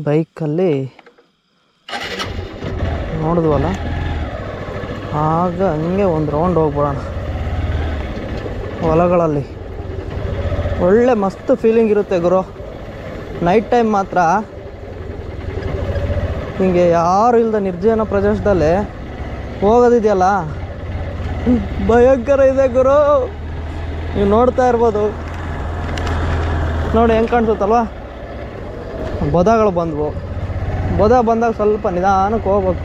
ಬೈಕಲ್ಲಿ ನೋಡಿದ್ವಲ್ಲ, ಆಗ ಹಂಗೆ ಒಂದು ರೌಂಡ್ ಹೋಗ್ಬಿಡೋಣ ಹೊಲಗಳಲ್ಲಿ. ಒಳ್ಳೆ ಮಸ್ತ್ ಫೀಲಿಂಗ್ ಇರುತ್ತೆ ಗುರು. ನೈಟ್ ಟೈಮ್ ಮಾತ್ರ ಹಿಂಗೆ ಯಾರು ಇಲ್ಲದ ನಿರ್ಜನ ಪ್ರದೇಶದಲ್ಲಿ ಹೋಗೋದಿದೆಯಲ್ಲ, ಭಯಂಕರ ಇದೆ ಗುರು. ನೀವು ನೋಡ್ತಾ ಇರ್ಬೋದು ನೋಡಿ ಹೆಂಗೆ ಕಾಣಿಸುತ್ತಲ್ವ. ಬೊದಗಳು ಬಂದವು. ಬೊದ ಬಂದಾಗ ಸ್ವಲ್ಪ ನಿಧಾನಕ್ಕೆ ಹೋಗ್ಬೇಕು.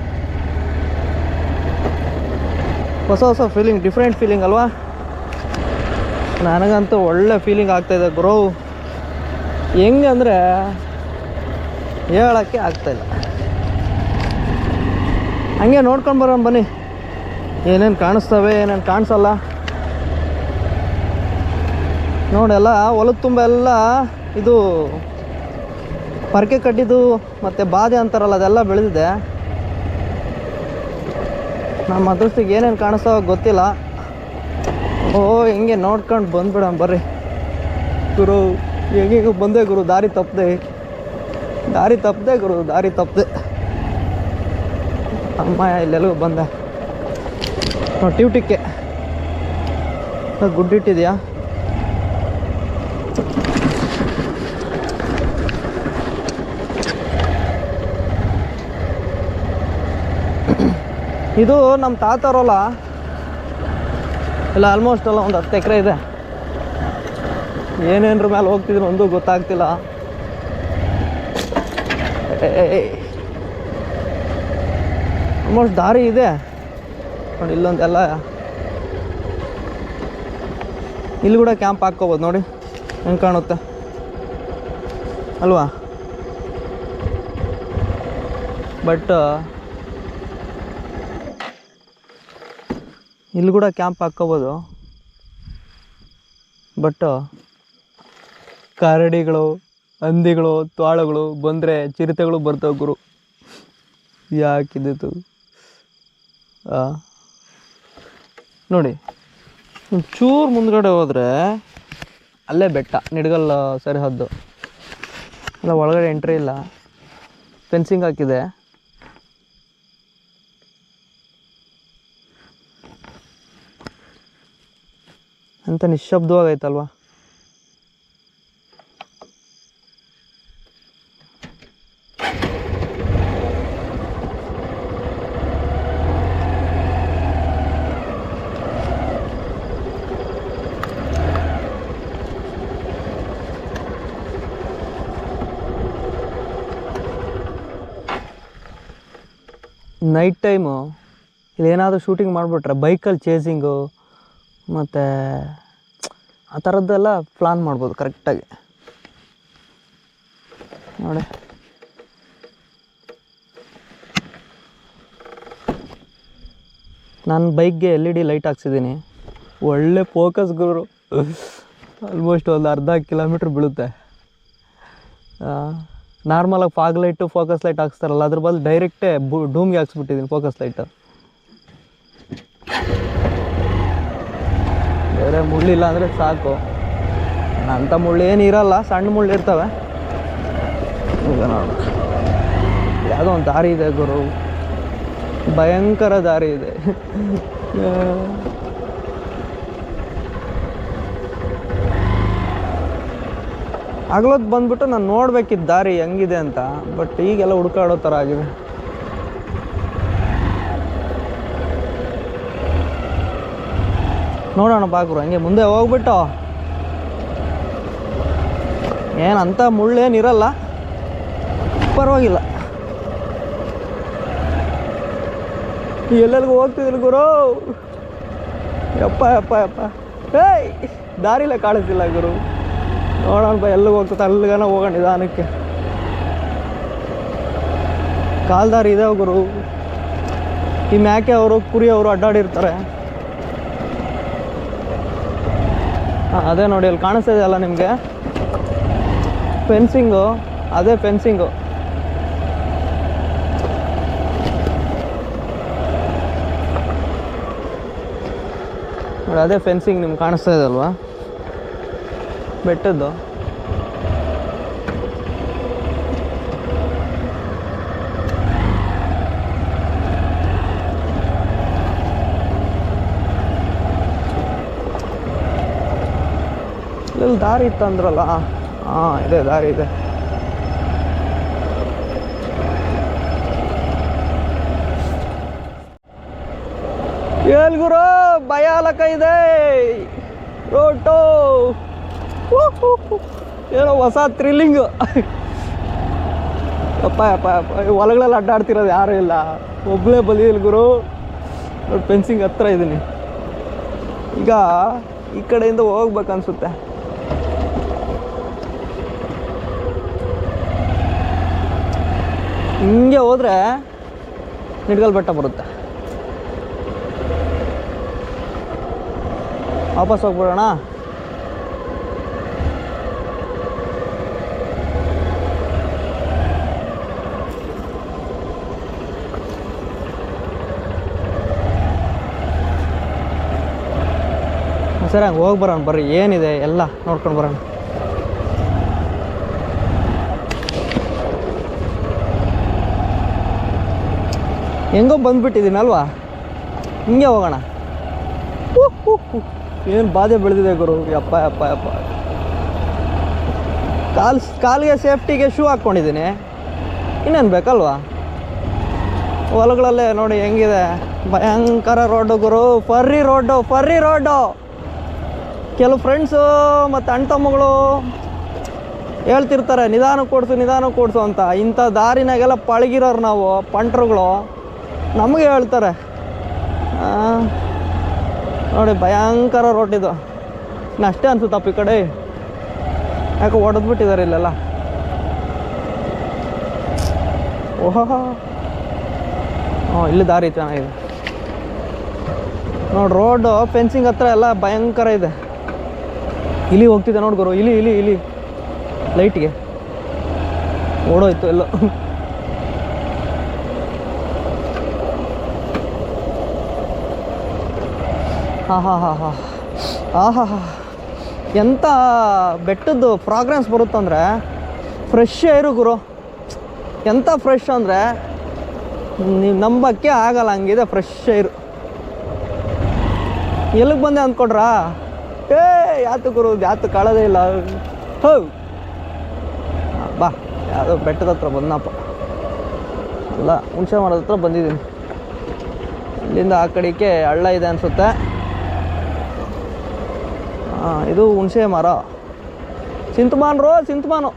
ಹೊಸ ಹೊಸ ಫೀಲಿಂಗ್, ಡಿಫ್ರೆಂಟ್ ಫೀಲಿಂಗ್ ಅಲ್ವಾ. ನನಗಂತೂ ಒಳ್ಳೆ ಫೀಲಿಂಗ್ ಆಗ್ತಾಯಿದೆ ಗುರು. ಹೆಂಗೆ ಅಂದರೆ ಹೇಳೋಕ್ಕೆ ಆಗ್ತಾಯಿಲ್ಲ. ಹಂಗೆ ನೋಡ್ಕೊಂಡು ಬರೋಣ ಬನ್ನಿ, ಏನೇನು ಕಾಣಿಸ್ತವೆ ಏನೇನು ಕಾಣಿಸಲ್ಲ. ನೋಡೆಲ್ಲ ಹೊಲದ ತುಂಬ ಎಲ್ಲ ಇದು ಪರಕೆ ಕಟ್ಟಿದ್ದು ಮತ್ತು ಬಾದೆ ಅಂತಾರಲ್ಲ, ಅದೆಲ್ಲ ಬೆಳೆದಿದೆ. ನಮ್ಮ ಅದೃಷ್ಟಿಗೆ ಏನೇನು ಕಾಣಿಸ್ತಾವ ಗೊತ್ತಿಲ್ಲ. ಹಿಂಗೆ ನೋಡ್ಕೊಂಡು ಬಂದ್ಬಿಡೋಣ ಬರ್ರಿ ಗುರು. ಹೆಂಗೆ ಬಂದೆ ಗುರು, ದಾರಿ ತಪ್ಪದೆ ಗುರು, ದಾರಿ ತಪ್ಪದೆ. ಅಮ್ಮ ಇಲ್ಲೆಲ್ಲೂ ಬಂದೆ. ಟ್ಯೂಟಿಕ್ಕೆ ಗುಡ್ಡಿಟ್ಟಿದೆಯಾ? ಇದು ನಮ್ಮ ತಾತರೋಲ್ಲ ಇಲ್ಲ, ಆಲ್ಮೋಸ್ಟ್ ಎಲ್ಲ ಒಂದು 10 ಎಕರೆ ಇದೆ. ಏನೇನ್ರ ಮೇಲೆ ಹೋಗ್ತಿದ್ರು ಒಂದು ಗೊತ್ತಾಗ್ತಿಲ್ಲ. ಆಲ್ಮೋಸ್ಟ್ ದಾರಿ ಇದೆ ನೋಡಿ. ಇಲ್ಲೊಂದೆಲ್ಲ ಇಲ್ಲಿ ಕೂಡ ಕ್ಯಾಂಪ್ ಹಾಕ್ಕೋಬೋದು ನೋಡಿ, ಹೆಂಗೆ ಕಾಣುತ್ತೆ ಅಲ್ವಾ. ಬಟ್ ಇಲ್ಲಿ ಕೂಡ ಕ್ಯಾಂಪ್ ಹಾಕ್ಕೋಬೋದು. ಬಟ್ ಕರಡಿಗಳು, ಹಂದಿಗಳು, ತ್ವಾಳಗಳು ಬಂದರೆ, ಚಿರತೆಗಳು ಬರ್ತಾವೆ ಗುರು. ಯಾಕಿದ್ದು ನೋಡಿ. ಒಂಚೂರು ಮುಂದ್ಗಡೆ ಹೋದರೆ ಅಲ್ಲೇ ಬೆಟ್ಟ, ನಿಡಗಲ್ ಸರಿಹದ್ದು. ಅಲ್ಲ, ಒಳಗಡೆ ಎಂಟ್ರಿ ಇಲ್ಲ, ಫೆನ್ಸಿಂಗ್ ಹಾಕಿದೆ. ಅಂತ ನಿಶ್ಶಬ್ದವಾಗೈತಲ್ವ. ನೈಟ್ ಟೈಮು ಇಲ್ಲೇನಾದರೂ ಶೂಟಿಂಗ್ ಮಾಡಿಬಿಟ್ರೆ ಬೈಕಲ್ಲಿ ಚೇಸಿಂಗು ಮತ್ತು ಆ ಥರದ್ದೆಲ್ಲ ಪ್ಲಾನ್ ಮಾಡ್ಬೋದು ಕರೆಕ್ಟಾಗಿ ನೋಡಿ. ನಾನು ಬೈಕ್ಗೆ LED ಲೈಟ್ ಹಾಕ್ಸಿದ್ದೀನಿ. ಒಳ್ಳೆ ಫೋಕಸ್ ಗುರು. ಆಲ್ಮೋಸ್ಟ್ ಒಂದು ಅರ್ಧ ಕಿಲೋಮೀಟ್ರ್ ಬೀಳುತ್ತೆ. ನಾರ್ಮಲಾಗಿ ಫಾಗ್ ಲೈಟು, ಫೋಕಸ್ ಲೈಟ್ ಹಾಕ್ಸ್ತಾರಲ್ಲ, ಅದ್ರ ಬದಲು ಡೈರೆಕ್ಟೇ ಡೂಮ್ಗೆ ಹಾಕ್ಸ್ಬಿಟ್ಟಿದ್ದೀನಿ ಫೋಕಸ್ ಲೈಟು. ಬೇರೆ ಮುಳ್ಳಿಲ್ಲ ಅಂದರೆ ಸಾಕು. ಅಂಥ ಮುಳ್ಳು ಏನು ಇರಲ್ಲ, ಸಣ್ಣ ಮುಳ್ಳು ಇರ್ತವೆ. ಈಗ ನೋಡು, ಯಾವುದೋ ಒಂದು ದಾರಿ ಇದೆ ಗುರು, ಭಯಂಕರ ದಾರಿ ಇದೆ. ಆಗ್ಲೊತ್ತು ಬಂದ್ಬಿಟ್ಟು ನಾನು ನೋಡ್ಬೇಕಿದ್ದ ದಾರಿ ಹೆಂಗಿದೆ ಅಂತ. ಬಟ್ ಈಗೆಲ್ಲ ಹುಡ್ಕಾಡೋ ಥರ ಆಗಿದೆ. ನೋಡೋಣ ಬಾಗ್ರು, ಹಂಗೆ ಮುಂದೆ ಹೋಗ್ಬಿಟ್ಟು. ಏನಂತ ಮುಳ್ಳೇನಿರಲ್ಲ, ಪರವಾಗಿಲ್ಲ. ಎಲ್ಲೆಲ್ಗೂ ಹೋಗ್ತಿದ್ರು ಗುರು. ಯಪ್ಪ ಯಪ್ಪ ಯಪ್ಪ, ಏಯ್ ದಾರಿಲೇ ಕಾಣಿಸ್ತಿಲ್ಲ ಗುರು. ನೋಡೋಣ ಬಾ, ಎಲ್ಲಿಗೆ ಹೋಗ್ತದೆ ಅಲ್ಲಿಗನ ಹೋಗೋಣ ನಿಧಾನಕ್ಕೆ. ಕಾಲ್ದಾರಿ ಇದೆ ಗುರು. ಈ ಮ್ಯಾಕೆ ಅವರು, ಕುರಿ ಅವರು ಅಡ್ಡಾಡಿರ್ತಾರೆ. ಅದೇ ನೋಡಿ, ಅಲ್ಲಿ ಕಾಣಿಸ್ತಾ ಇದೆಯಲ್ಲ ನಿಮಗೆ ಫೆನ್ಸಿಂಗು, ಅದೇ ಫೆನ್ಸಿಂಗು. ನೋಡಿ, ಅದೇ ಫೆನ್ಸಿಂಗ್ ನಿಮ್ಗೆ ಕಾಣಿಸ್ತಾ ಇದೆ ಅಲ್ವಾ, ಬೆಟ್ಟದ್ದು. ಇಲ್ಲಿ ದಾರಿ ಇತ್ತು ಅಂದ್ರಲ್ಲ. ಹಾಂ, ಇದೆ ದಾರಿ ಇದೆ. ಏಲ್ ಗುರು, ಭಯಾಲಕ ಇದೆ ರೋಟೋ. ಏನೋ ಹೊಸ ಥ್ರಿಲ್ಲಿಂಗು. ಅಪ್ಪ ಅಪ್ಪ ಅಪ್ಪ, ಹೊಲಗಳೆಲ್ಲ ಅಡ್ಡಾಡ್ತಿರೋದು ಯಾರೂ ಇಲ್ಲ, ಒಬ್ಬಳೇ ಬಲಿಯಲ್ಲಿ ಗುರು. ಫೆನ್ಸಿಂಗ್ ಹತ್ರ ಇದ್ದೀನಿ. ಈಗ ಈ ಕಡೆಯಿಂದ ಹೋಗ್ಬೇಕನ್ಸುತ್ತೆ. ಹಿಂಗೆ ಹೋದರೆ ನಿಡ್ಗಲ್ ಬೆಟ್ಟ ಬರುತ್ತೆ. ವಾಪಸ್ ಹೋಗ್ಬಿಡೋಣ. ಸರಿ, ಹಂಗೆ ಹೋಗಿ ಬರೋಣ ಬರ್ರಿ. ಏನಿದೆ ಎಲ್ಲ ನೋಡ್ಕೊಂಡು ಬರೋಣ. ಹೆಂಗೋ ಬಂದ್ಬಿಟ್ಟಿದ್ದೀನಲ್ವಾ, ಹಿಂಗೆ ಹೋಗೋಣ. ಏನು ಬಾಧೆ ಬೆಳೆದಿದೆ ಗುರು. ಯಪ್ಪ ಯಪ್ಪ ಯಪ್ಪ. ಕಾಲಿಗೆ ಸೇಫ್ಟಿಗೆ ಶೂ ಹಾಕ್ಕೊಂಡಿದ್ದೀನಿ, ಇನ್ನೇನು ಬೇಕಲ್ವಾ. ಹೊಲಗಳಲ್ಲೇ ನೋಡಿ ಹೆಂಗಿದೆ, ಭಯಂಕರ ರೋಡು ಗುರು. ಫರ್ರಿ ರೋಡು. ಕೆಲವು ಫ್ರೆಂಡ್ಸು ಮತ್ತು ಅಣ್ಣ ತಮ್ಮಗಳು ಹೇಳ್ತಿರ್ತಾರೆ ನಿಧಾನ ಕೊಡಿಸು ಅಂತ. ಇಂಥ ದಾರಿನಾಗೆಲ್ಲ ಪಳಗಿರೋರು ನಾವು ಪಂಟ್ರುಗಳು ನಮಗೆ ಹೇಳ್ತಾರೆ. ನೋಡಿ ಭಯಂಕರ ರೋಟಿದು. ಇನ್ನು ಅಷ್ಟೇ ಅನ್ಸುತ್ತಪ್ಪ ಈ ಕಡೆ, ಯಾಕೆ ಹೊಡೆದ್ಬಿಟ್ಟಿದ್ದಾರೆ ಇಲ್ಲೆಲ್ಲ. ಓಹೋ, ಇಲ್ಲಿ ದಾರಿ ಚೆನ್ನಾಗಿದೆ ನೋಡಿ. ರೋಡು ಫೆನ್ಸಿಂಗ್ ಹತ್ರ ಎಲ್ಲ ಭಯಂಕರ ಇದೆ. ಇಲಿ ಹೋಗ್ತಿದ್ದೆ ನೋಡಿ ಗುರು, ಇಲಿ ಲೈಟ್ಗೆ ಓಡೋಯ್ತು ಎಲ್ಲೋ. ಆಹಾ, ಎಂಥ ಬೆಟ್ಟದ್ದು ಫ್ರಾಗ್ರೆನ್ಸ್ ಬರುತ್ತಂದರೆ ಫ್ರೆಶ್ ಏರು ಗುರು. ಎಂಥ ಫ್ರೆಶ್ ಅಂದರೆ ನೀವು ನಂಬಕ್ಕೆ ಆಗಲ್ಲ, ಹಂಗಿದೆ ಫ್ರೆಶ್ ಏರು. ಎಲ್ಲಿಗೆ ಬಂದೆ ಅಂದ್ಕೊಡ್ರಾ? ಯಾತು ಗುರು, ಯಾತು ಕಾಳೋದೇ ಇಲ್ಲ. ಬಾ, ಯಾವುದೋ ಬೆಟ್ಟದ ಹತ್ರ ಬಂದಪ್ಪ. ಅಲ್ಲ, ಹುಣಸೆ ಮರದ ಹತ್ರ ಬಂದಿದ್ದೀನಿ. ಇಲ್ಲಿಂದ ಆ ಕಡೆಗೆ ಹಳ್ಳ ಇದೆ ಅನಿಸುತ್ತೆ. ಇದು ಹುಣಸೆ ಮರ. ಸಿಂತಮಾನು.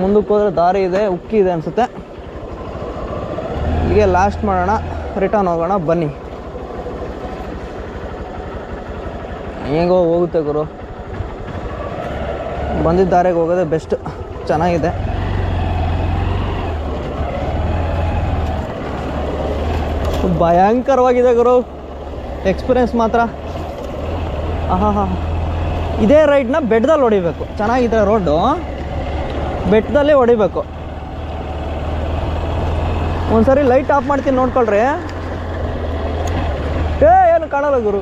ಮುಂದಕ್ಕೆ ಹೋದರೆ ದಾರಿ ಇದೆ, ಉಕ್ಕಿ ಇದೆ ಅನಿಸುತ್ತೆ. ಇಲ್ಲಿಗೆ ಲಾಸ್ಟ್ ಮಾಡೋಣ, ರಿಟರ್ನ್ ಹೋಗೋಣ ಬನ್ನಿ. ಹೆಂಗೋ ಹೋಗುತ್ತೆ ಗುರು, ಬಂದಿದ್ದ ದಾರಿಗೆ ಹೋಗೋದೇ ಬೆಸ್ಟ್. ಚೆನ್ನಾಗಿದೆ. ಭಯಂಕರವಾಗಿದೆ ಗುರು ಎಕ್ಸ್ಪೀರಿಯೆನ್ಸ್ ಮಾತ್ರ. ಇದೇ ರೈಡ್ನ ಬೆಟ್ಟದಲ್ಲಿ ಹೊಡಿಬೇಕು. ಚೆನ್ನಾಗಿದೆ ರೋಡು, ಬೆಟ್ಟದಲ್ಲೇ ಹೊಡಿಬೇಕು. ಒಂದ್ಸರಿ ಲೈಟ್ ಆಫ್ ಮಾಡ್ತೀನಿ ನೋಡ್ಕೊಳ್ರಿ. ಏನು ಕಾಣಲ್ಲ ಗುರು.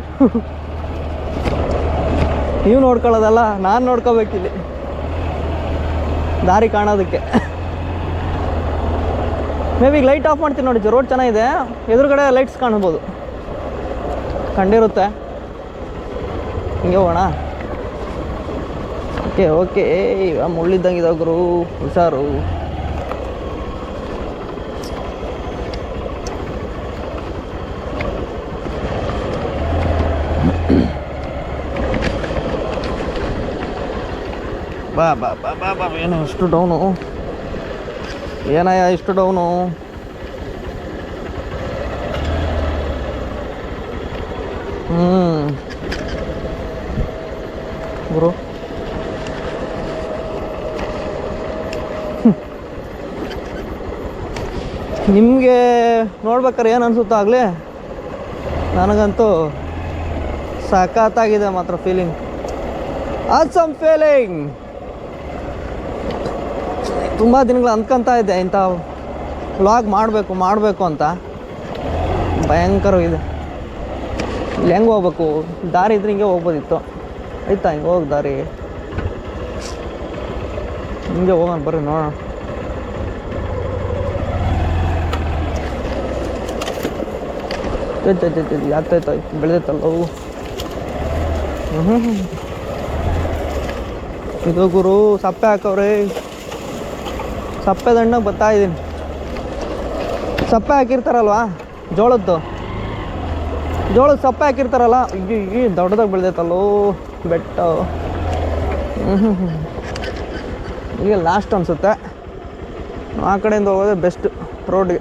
ನೀವು ನೋಡ್ಕೊಳ್ಳೋದಲ್ಲ, ನಾನು ನೋಡ್ಕೋಬೇಕಿಲ್ಲಿ ದಾರಿ ಕಾಣೋದಕ್ಕೆ. ಮೇ ಬಿ ಲೈಟ್ ಆಫ್ ಮಾಡ್ತೀನಿ ನೋಡಿ. ರೋಡ್ ಚೆನ್ನಾಗಿದೆ, ಎದುರುಗಡೆ ಲೈಟ್ಸ್ ಕಾಣ್ಬೋದು, ಕಂಡಿರುತ್ತೆ. ಹಿಂಗೆ ಹೋಗೋಣ. ಓಕೆ. ಮುಳ್ಳಿದ್ದಂಗಿದೆ ಗುರು, ಹುಷಾರು. ಬಾ ಬಾ ಬಾ ಬಾ ಬಾ. ಏನು ಇಷ್ಟು ಡೌನು? ಏನಯ್ಯ ಇಷ್ಟು ಡೌನು? ಗುರು ನಿಮಗೆ ನೋಡ್ಬೇಕಾರೆ ಏನು ಅನಿಸುತ್ತೋ ಆಗಲೇ, ನನಗಂತೂ ಸಖತ್ತಾಗಿದೆ ಮಾತ್ರ ಫೀಲಿಂಗ್. Awesome feeling. ತುಂಬ ದಿನಗಳು ಅಂದ್ಕೊಂತ ಇದ್ದೆ ಇಂಥ ವ್ಲಾಗ್ ಮಾಡಬೇಕು ಅಂತ. ಭಯಂಕರವಾಗಿದೆ. ಇಲ್ಲಿ ಹೆಂಗೆ ಹೋಗ್ಬೇಕು? ದಾರಿ ಇದ್ರೆ ಹಿಂಗೆ ಹೋಗ್ಬೋದಿತ್ತು. ಆಯ್ತಾ, ಹಿಂಗೆ ಹೋಗಿ ದಾರಿ ಹಿಂಗೆ ಹೋಗೋಣ ಬರ್ರಿ, ನೋಡೋಣ. ಆಗ್ತಾಯ್ತು ಬೆಳೆದೈತಲ್ಲ ಅವು. ಇದು ಗುರು ಸಪ್ಪೆ ಹಾಕವ್ರೆ. ಸಪ್ಪೆ ದಂಡಕ್ಕೆ ಬರ್ತಾ ಇದ್ದೀನಿ. ಸಪ್ಪೆ ಹಾಕಿರ್ತಾರಲ್ವಾ ಜೋಳದ ಸಪ್ಪೆ ಹಾಕಿರ್ತಾರಲ್ಲ, ಈಗ ದೊಡ್ಡದಾಗಿ ಬೆಳೆದೈತಲ್ಲೋ ಬೆಟ್ಟ. ಈಗ ಲಾಸ್ಟ್ ಅನಿಸುತ್ತೆ. ಆ ಕಡೆಯಿಂದ ಹೋಗೋದೇ ಬೆಸ್ಟ್ ರೋಡ್ಗೆ.